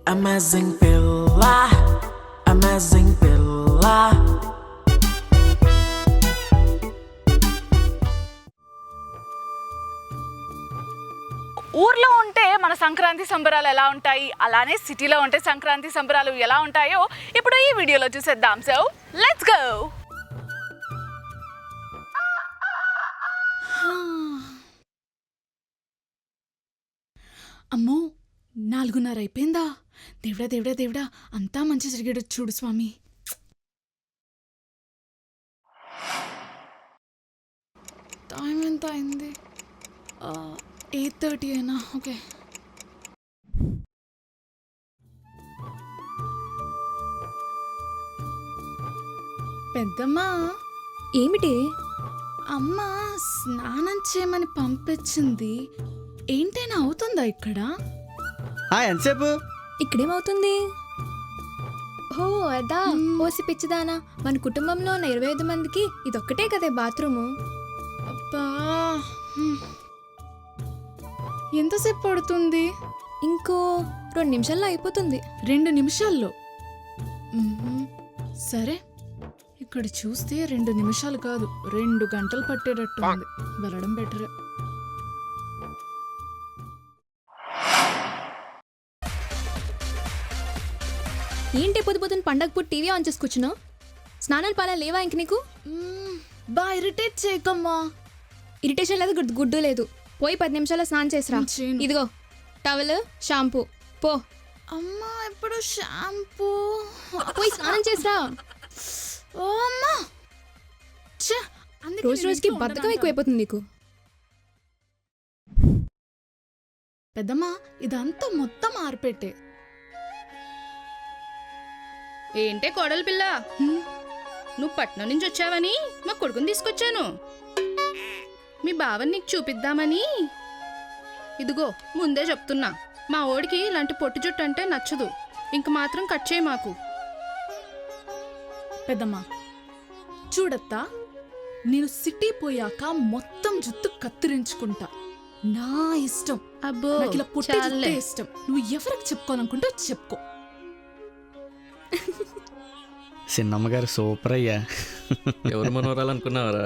Amazing Pilla, Amazing Pilla. ఊర్లో ఉంటే మన సంక్రాంతి సంబరాలు ఎలా ఉంటాయి, అలానే సిటీలో ఉంటే సంక్రాంతి సంబరాలు ఎలా ఉంటాయో ఇప్పుడు ఈ వీడియోలో చూసేద్దాం. So let's go. అమ్మో 4:30 అయిపోయిందా? దేవుడా దేవుడా దేవుడా, అంతా మంచి జరిగాడు చూడు స్వామి. టైం ఎంత అయింది? 8:30 అయినా ఓకే. పెద్దమ్మా, ఏమిటి? అమ్మ స్నానం చేయమని పంపించింది. ఏంటైనా అవుతుందా ఇక్కడ? ఎంతసేపు? ఇక్కడేమవుతుంది? ఓ అదా, ఓసి పిచ్చిదానా, మన కుటుంబంలో ఉన్న 25 మందికి ఇదొక్కటే కదే బాత్రూము. అబ్బా, ఎంతసేపు పడుతుంది? ఇంకో 2 నిమిషాల్లో అయిపోతుంది. 2 నిమిషాల్లో? సరే, ఇక్కడ చూస్తే 2 నిమిషాలు కాదు 2 గంటలు పట్టేటట్టు ఉంది. వెళ్ళడం బెటర్. ఏంటి పొద్దున పండగ పూట టీవీ ఆన్ చేసి కూర్చున్నావు? స్నానాలు పాలా లేవా ఇంక నీకు? బా ఇరిటేట్ చేయకమ్మా. ఇరిటేషన్ లేదు, గుడ్డు లేదు. పోయి 10 నిమిషాల్లో స్నానం చేసిరా. ఇదిగో టవల్, షాంపూ, పో. అమ్మా ఎప్పుడు షాంపూ? పోయి స్నానం చేసిరా. ఓ అమ్మా, రోజు రోజుకి బద్ధకం ఎక్కువైపోతుంది నీకు. పెద్దమ్మా, ఇదంతా మొత్తం ఆరిపెట్టే. ఏంటే కోడలి పిల్ల, నువ్వు పట్నం నుంచి వచ్చావని మా కొడుకుని తీసుకొచ్చాను. మీ బావని నీకు చూపిద్దామని. ఇదిగో ముందే చెప్తున్నా, మా ఓడికి ఇలాంటి పొట్టి జుట్టు అంటే నచ్చదు. ఇంక మాత్రం కట్ చేయి మాకు. పెద్దమ్మా చూడత్తా, నేను సిటీ పోయాక మొత్తం జుత్తు కత్తిరించుకుంటా. నా ఇష్టం. అబ్బో, నాకు ఇలా పుట్టి జుట్టే చాలే. ఇష్టం. నువ్వు ఎవరికి చెప్పుకోవాలనుకుంటా చెప్పుకో. చిన్నమ్మగారు సూపర్ అయ్యా. ఎవరు మనవరాలనుకున్నావరా?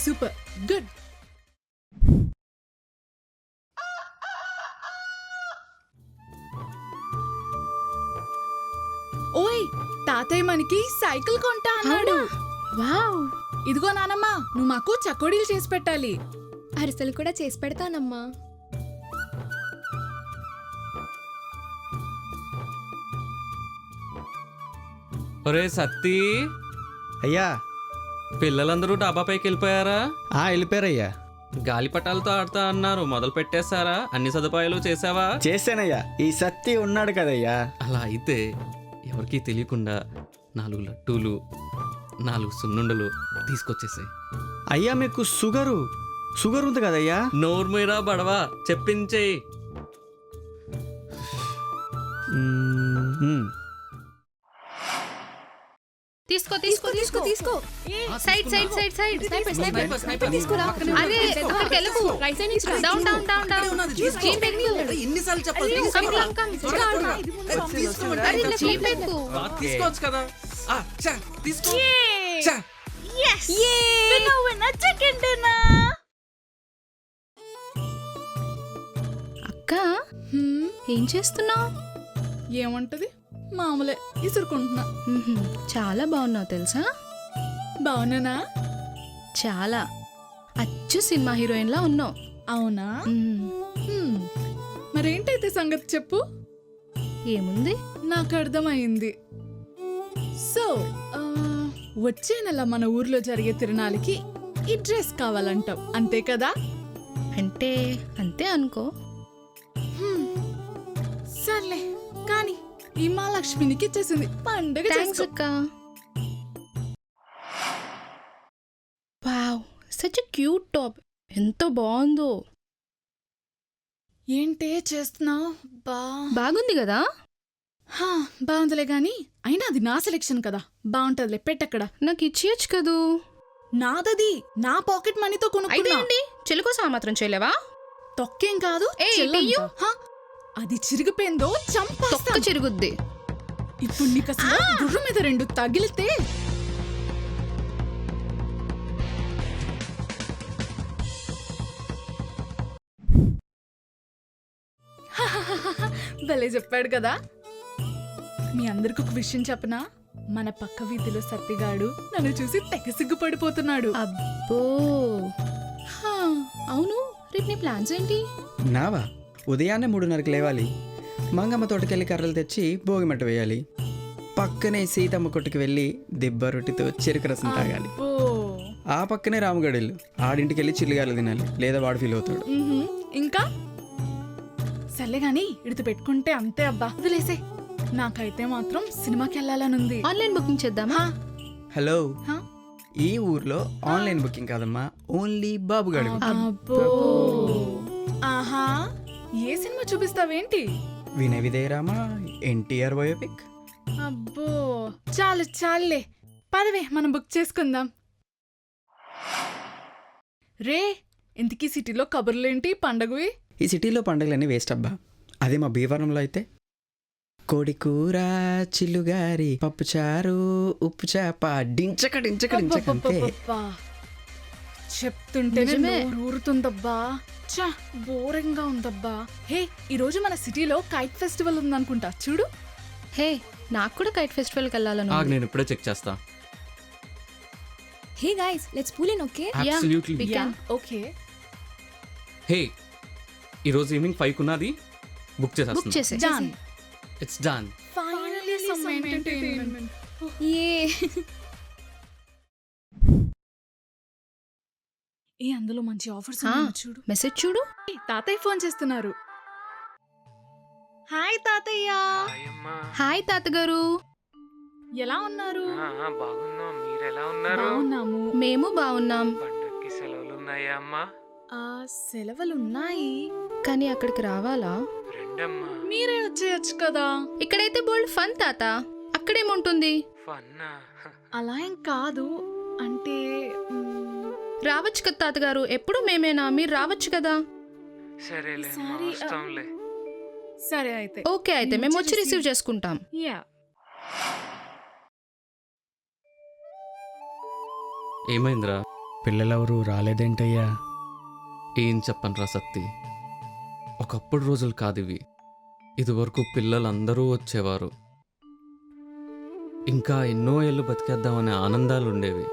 Super good. ఓయ్, తాతయ్య మనకి సైకిల్ కొంటా అన్నాడు. వావ్, ఇదిగో నానమ్మ, నువ్వు మాకు చకోడీలు చేసి పెట్టాలి. అరిసెలు కూడా చేసి పెడతానమ్మా. ఒరే సత్తి, అయ్యా. పిల్లలందరూ డాబా పైకి వెళ్ళిపోయారా? వెళ్ళిపోయారయ్యా. గాలిపటాలతో ఆడుతా అన్నారు, మొదలు పెట్టేశారా? అన్ని సదుపాయాలు చేసావా? చేశానయ్యా. ఈ సత్తి ఉన్నాడు కదయ్యా. అలా అయితే ఎవరికీ తెలియకుండా 4 లడ్డూలు, 4 సున్నుండలు తీసుకొచ్చేసాయి. అయ్యా, మీకు షుగర్ ఉంది కదయ్యా. నోర్మీరా బడవా, చెప్పించేయి. తీసుకో తీసుకో తీసుకో తీసుకో. Side side side side. తీసుకురా. అదే అక్కడికి వెళ్ళకు. Down down down down. Jeep ఎక్కు. ఎన్నిసార్లు చెప్పాలి? Come come come. అరే జీప్ ఎక్కు. తీసుకోవచ్చు కదా. తీసుకో. Yes! Winner, chicken dinner. అక్క, ఏం చేస్తున్నావు? ఏముంటది, మామూలే, ఇసురుకుంటున్నా. చాలా బాగున్నావు తెలుసా? బాగున్నానా? చాలా. అచ్చు సినిమా హీరోయిన్ లా ఉన్నావు. అవునా? మరేంటైతే సంగతి చెప్పు. ఏముంది? నాకు అర్థమైంది. సో వచ్చే నెల మన ఊర్లో జరిగే తిరునాళ్ళకి ఈ డ్రెస్ కావాలంటావు, అంతే కదా? అంటే అంతే అనుకో. సర్లే కానీ ఈ మా లక్ష్మినికి ఇచ్చేసింది, పండుగ థ్యాంక్స్ అక్క. Wow, such a cute top. ఎంత బాగుందో. ఏంటే చేస్తున్నావు? బాగుంది కదా? హా, బాగుందిలే గాని అయినా అది నా సెలెక్షన్ కదా, బాగుంటదిలే, పెట్టక్కడ. నాకు ఇచ్చేయచ్చు కదూ. నాదది, నా పాకెట్ మనీతో అయితే కొనుక్కున్నా. ఏంటి, చెల్లి కోసం ఆ మాత్రం చేయలేవా? తొక్కేం కాదు, ఏయ్, చెల్లంట. ఇయ్యు. హా, అది చిరిగిపోయిందో తొక్క చంపేస్తా. చిరుగుద్ది. ఇప్పుడు నీకు అసలు గుర్రం మీద 2 తగిలితే భలే చెప్పాడు కదా. మీ అందరికి ఒక విషయం చెప్పనా, మన పక్క వీధిలో సత్తిగాడు నన్ను చూసి తెగ సిగ్గుపడిపోతున్నాడు. అబ్బో. హా, అవును, రేపు నీ ప్లాన్స్ ఏంటి? నావా? ఉదయాన్నే 3:30కి లేవాలి, మంగమ్మ తోటకెళ్ళి కర్రలు తెచ్చి భోగిమట్ట వేయాలి, పక్కనే సీతమ్మ కొట్టుకు వెళ్ళి దిబ్బ రొట్టితో చెరుకు రసం తాగాలి, ఓ, ఆ పక్కనే రామగడిల్లు, ఆడింటికి వెళ్ళి చిల్లిగాలు తినాలి, లేదా వాడు ఫీల్ అవుతాడు. ఇంకా సర్లే గాని ఇడితో పెట్టుకుంటే అంతే అబ్బా, వదిలేసే. నాకైతే మాత్రం సినిమాకి వెళ్ళాలనుంది. ఆన్లైన్ బుకింగ్ చేద్దామా? హలో, హా? ఈ ఊర్లో ఆన్లైన్ బుకింగ్ కాదమ్మా, ఓన్లీ బాబుగాడి బుకింగ్. అబ్బో, ఆహా, ఏ సినిమా చూపిస్తావేంటి? వినయ విధేయరామా, ఎన్టీఆర్ బయోపిక్. అబ్బో, చాలు చాలులే, పదవే మనం బుక్ చేసుకుందాం. రే, ఇంతకీ సిటీలో కబుర్లేంటి పండగవి? ఈ సిటీలో పండుగలన్నీ వేస్ట్ అబ్బా. అదే మా భీవరంలో అయితే కోడి కూర, చిల్లుగారి, పప్పుచారు, ఉప్పు చేప, డించక డించక డించక అంతే. అబ్బబ్బబ్బబ్బా, చెప్తుంటేనే నిజమే. నోరు ఊరుతుందబ్బా. చా, బోరింగ్ గా ఉందబ్బా. హే, ఈ రోజు మన సిటీలో కైట్ ఫెస్టివల్ ఉందనుకుంటా, చూడు. హే, నాకు కూడా కైట్ ఫెస్టివల్కి వెళ్ళాలను. నేను ఇప్పుడే చెక్ చేస్తా. Hey guys, let's pool in, okay? Absolutely. we can. Okay, hey, ఈరోజు ఈవినింగ్ 5 ఉన్నది, బుక్ బుక్ చేసేస్తున్నా. చేసే. Done. It's done. Finally some entertainment. ఏ ఏ, అందులో మంచి ఆఫర్స్ ఆ, ఉన్నాయి చూడు. మెసేజ్ చూడు. ఏ, తాతయ్య ఫోన్ చేస్తున్నారు. హాయ్ తాతయ్య, హాయ్ తాతగారు. ఎలా ఉన్నారు? బాగున్నాం, మీరు ఎలా ఉన్నారు? బాగున్నాము. మేము బాగున్నాం, పండక్కి సెలవులు ఉన్నాయా అమ్మా? ఆ, సెలవులున్నాయి. కానీ అక్కడికి రావాలా? రెండమ్మా. మీరే వచ్చేయచ్చు కదా. ఇక్కడైతే బోల్డ్ ఫన్ తాత, అక్కడేముంటుంది? ఫన్నా? అలా ఏం కాదు, అంటే రావచ్చు కదా తాతగారు, ఎప్పుడు మేమేనా, మీరు రావచ్చు కదా. సరేలే అమ్మా, సారీ, వస్తాంలే. సరే అయితే. ఓకే, అయితే మేము వచ్చి రిసీవ్ చేసుకుంటాం. యా, ఏమైందిరా? పిల్లలెవరు రాలేదేంటయ్యా? ఏం చెప్పనురా సత్తి, ఒకప్పుడు రోజులు కాదివి. ఇదివరకు పిల్లలందరూ వచ్చేవారు, ఇంకా ఎన్నో ఏళ్ళు బతికేద్దామనే ఆనందాలు ఉండేవి.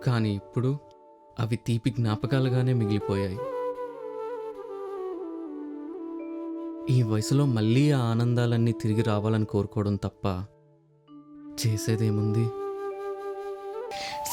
కానీ ఇప్పుడు అవి తీపి జ్ఞాపకాలుగానే మిగిలిపోయాయి. ఈ వయసులో మళ్ళీ ఆ ఆనందాలన్నీ తిరిగి రావాలని కోరుకోవడం తప్ప చేసేదేముంది?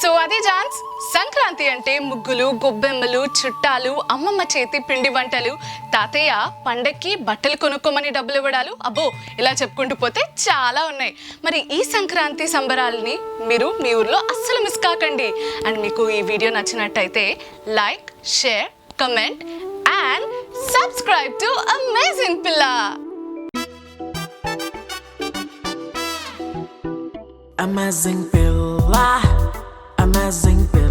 సో అది జాన్స్. సంక్రాంతి అంటే ముగ్గులు, గొబ్బెమ్మలు, చుట్టాలు, అమ్మమ్మ చేతి పిండి వంటలు, తాతయ్య పండక్కి బట్టలు కొనుక్కోమని డబ్బులు ఇవ్వడాలు, అబ్బో ఇలా చెప్పుకుంటూ పోతే చాలా ఉన్నాయి. మరి ఈ సంక్రాంతి సంబరాలని మీరు మీ ఊర్లో అస్సలు మిస్ కాకండి. అండ్ మీకు ఈ వీడియో నచ్చినట్టయితే like, share, comment and subscribe to amazing పిల్ల. Amazing Pilla, Amazing Pilla.